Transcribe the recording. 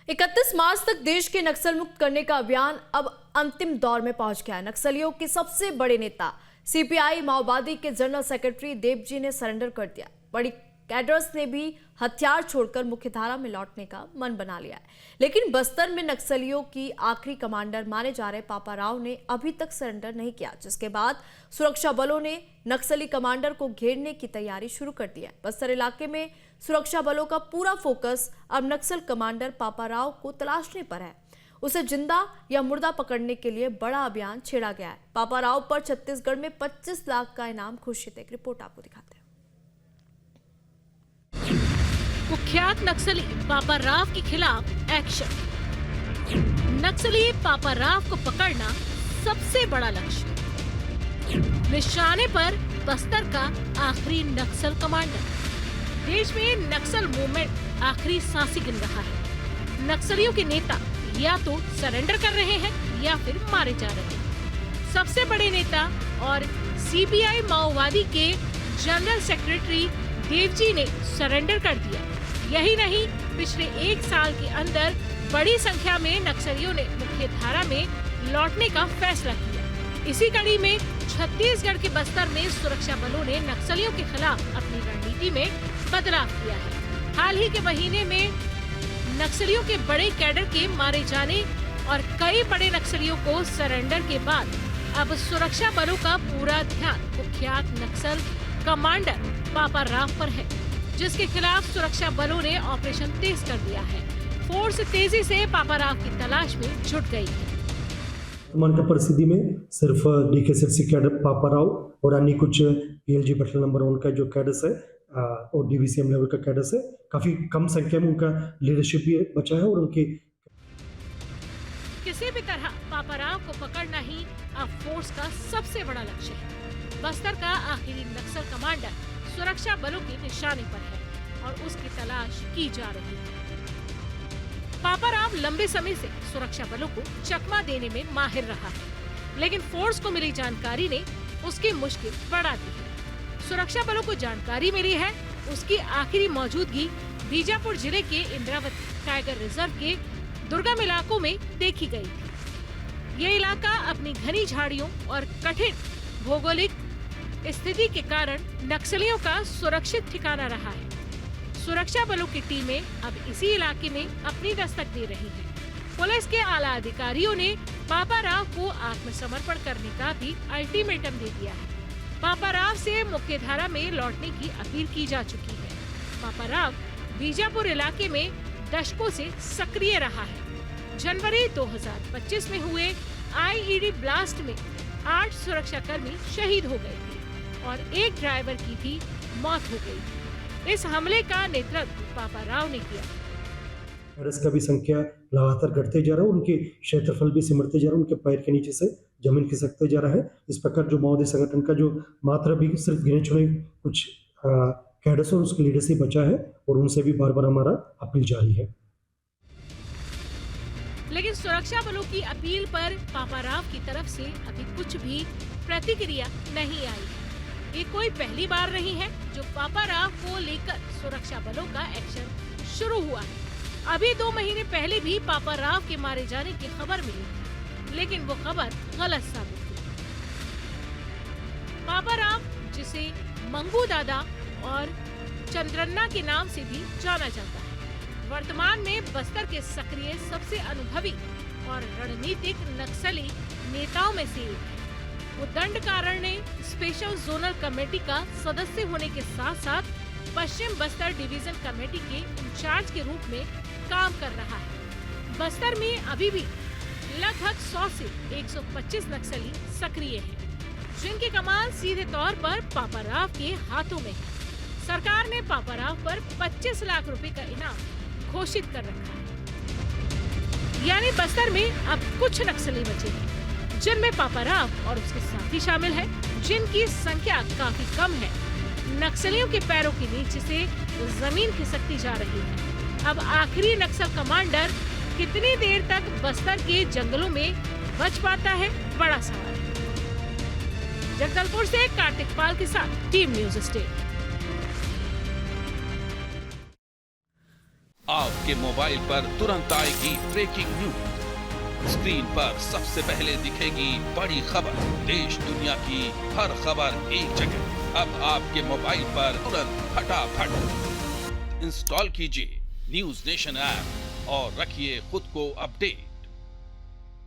31 मार्च तक देश के नक्सल मुक्त करने का अभियान अब अंतिम दौर में पहुंच गया है। नक्सलियों के सबसे बड़े नेता सीपीआई माओवादी के जनरल सेक्रेटरी देवजी ने सरेंडर कर दिया। बड़ी कैडर्स ने भी हथियार छोड़कर मुख्यधारा में लौटने का मन बना लिया है। लेकिन बस्तर में नक्सलियों की आखिरी कमांडर माने जा रहे पापा राव ने अभी तक सरेंडर नहीं किया, जिसके बाद सुरक्षा बलों ने नक्सली कमांडर को घेरने की तैयारी शुरू कर दी है। बस्तर इलाके में सुरक्षा बलों का पूरा फोकस अब नक्सल कमांडर पापा राव को तलाशने पर है। उसे जिंदा या मुर्दा पकड़ने के लिए बड़ा अभियान छेड़ा गया है। पापा राव पर छत्तीसगढ़ में 25 लाख का इनाम घोषित है। एक रिपोर्ट आपको दिखाते हैं। कुख्यात नक्सली पापा राव के खिलाफ एक्शन। नक्सली पापा राव को पकड़ना सबसे बड़ा लक्ष्य। निशाने पर बस्तर का आखिरी नक्सल कमांडर। देश में नक्सल मूवमेंट आखिरी सांसें गिन रहा है। नक्सलियों के नेता या तो सरेंडर कर रहे हैं या फिर मारे जा रहे हैं। सबसे बड़े नेता और सीपीआई माओवादी के जनरल सेक्रेटरी देवजी ने सरेंडर कर दिया। यही नहीं, पिछले 1 साल के अंदर बड़ी संख्या में नक्सलियों ने मुख्यधारा में लौटने का फैसला किया। इसी कड़ी में छत्तीसगढ़ के बस्तर में सुरक्षा बलों ने नक्सलियों के खिलाफ अपनी रणनीति में बदलाव किया है। हाल ही के महीने में नक्सलियों के बड़े कैडर के मारे जाने और कई बड़े नक्सलियों को सरेंडर के बाद अब सुरक्षा बलों का पूरा ध्यान कुख्यात नक्सल कमांडर पापा राव पर है, जिसके खिलाफ सुरक्षा बलों ने ऑपरेशन तेज कर दिया है। फोर्स तेजी से पापा राव की तलाश में जुट गई है। वर्तमान की परिस्थिति में सिर्फ डीकेएसएफसी कैडर पापा राव और अन्य कुछ पीएलजी बटालियन नंबर 1 का जो कैडर्स है और डीवीसीएम लेवल का कैडर्स है, काफी कम संख्या में उनका लीडरशिप भी बचा है और उनके किसी भी तरह पापा राव को पकड़ना ही अब फोर्स का सबसे बड़ा लक्ष्य है। बस्तर का आखिरी नक्सल कमांडर सुरक्षा बलों के निशाने पर है और उसकी तलाश की जा रही है। पापा राव लंबे समय से सुरक्षा बलों को चकमा देने में माहिर रहा है, लेकिन फोर्स को मिली जानकारी ने उसकी मुश्किल बढ़ा दी है। सुरक्षा बलों को जानकारी मिली है उसकी आखिरी मौजूदगी बीजापुर जिले के इंद्रावती टाइगर रिजर्व के दुर्गम इलाकों में देखी गई थी। ये इलाका अपनी घनी झाड़ियों और कठिन भौगोलिक स्थिति के कारण नक्सलियों का सुरक्षित ठिकाना रहा है। सुरक्षा बलों की टीमें अब इसी इलाके में अपनी दस्तक दे रही हैं। पुलिस के आला अधिकारियों ने पापा राव को आत्मसमर्पण करने का भी अल्टीमेटम दे दिया है। पापा राव से मुख्यधारा में लौटने की अपील की जा चुकी है। पापा राव बीजापुर इलाके में दशकों से सक्रिय रहा है। जनवरी 2025 में हुए आईईडी ब्लास्ट में 8 सुरक्षाकर्मी शहीद हो गए थे और एक ड्राइवर की भी मौत हो गई थी। इस हमले का नेतृत्व पापा राव ने किया। कैडर्स का भी संख्या लगातार घटते जा रहा है, उनके क्षेत्रफल भी सिमटते जा रहा है, उनके पैर के नीचे से जमीन खिसकते जा रहा है। इस प्रकार जो माओवादी संगठन का जो मात्रा भी सिर्फ गिने चुने कुछ कैडर्स और उसके लीडर से बचा है और उनसे भी बार बार हमारा अपील जारी है। लेकिन सुरक्षा बलों की अपील पर पापा राव की तरफ से अभी कुछ भी प्रतिक्रिया नहीं आई है। ये कोई पहली बार नहीं है जो पापा राव को लेकर सुरक्षा बलों का एक्शन शुरू हुआ है। अभी 2 महीने पहले भी पापा राव के मारे जाने की खबर मिली, लेकिन वो खबर गलत साबित हुई। पापा राव, जिसे मंगू दादा और चंद्रन्ना के नाम से भी जाना जाता है, वर्तमान में बस्तर के सक्रिय सबसे अनुभवी और रणनीतिक नक्सली नेताओं में से एक है। वो दंडकारण्य स्पेशल जोनल कमेटी का सदस्य होने के साथ साथ पश्चिम बस्तर डिवीजन कमेटी के इंचार्ज के रूप में काम कर रहा है। बस्तर में अभी भी लगभग 100 से 125 नक्सली सक्रिय हैं, जिनकी कमान सीधे तौर पर पापा राव के हाथों में है। सरकार ने पापा राव पर 25 लाख रुपए का इनाम घोषित कर रखा है। यानी बस्तर में अब कुछ नक्सली बचे हैं, जिनमें पापा राव और उसके साथी शामिल हैं, जिनकी संख्या काफी कम है। नक्सलियों के पैरों के नीचे से जमीन खिसकती जा रही है। अब आखिरी नक्सल कमांडर कितनी देर तक बस्तर के जंगलों में बच पाता है, बड़ा सवाल है। जगदलपुर से कार्तिक पाल के साथ टीम न्यूज़ स्टेट। आपके मोबाइल पर तुरंत आएगी ब्रेकिंग न्यूज। स्क्रीन पर सबसे पहले दिखेगी बड़ी खबर। देश दुनिया की हर खबर एक जगह। अब आपके मोबाइल पर तुरंत फटाफट इंस्टॉल कीजिए न्यूज नेशन ऐप और रखिए खुद को अपडेट।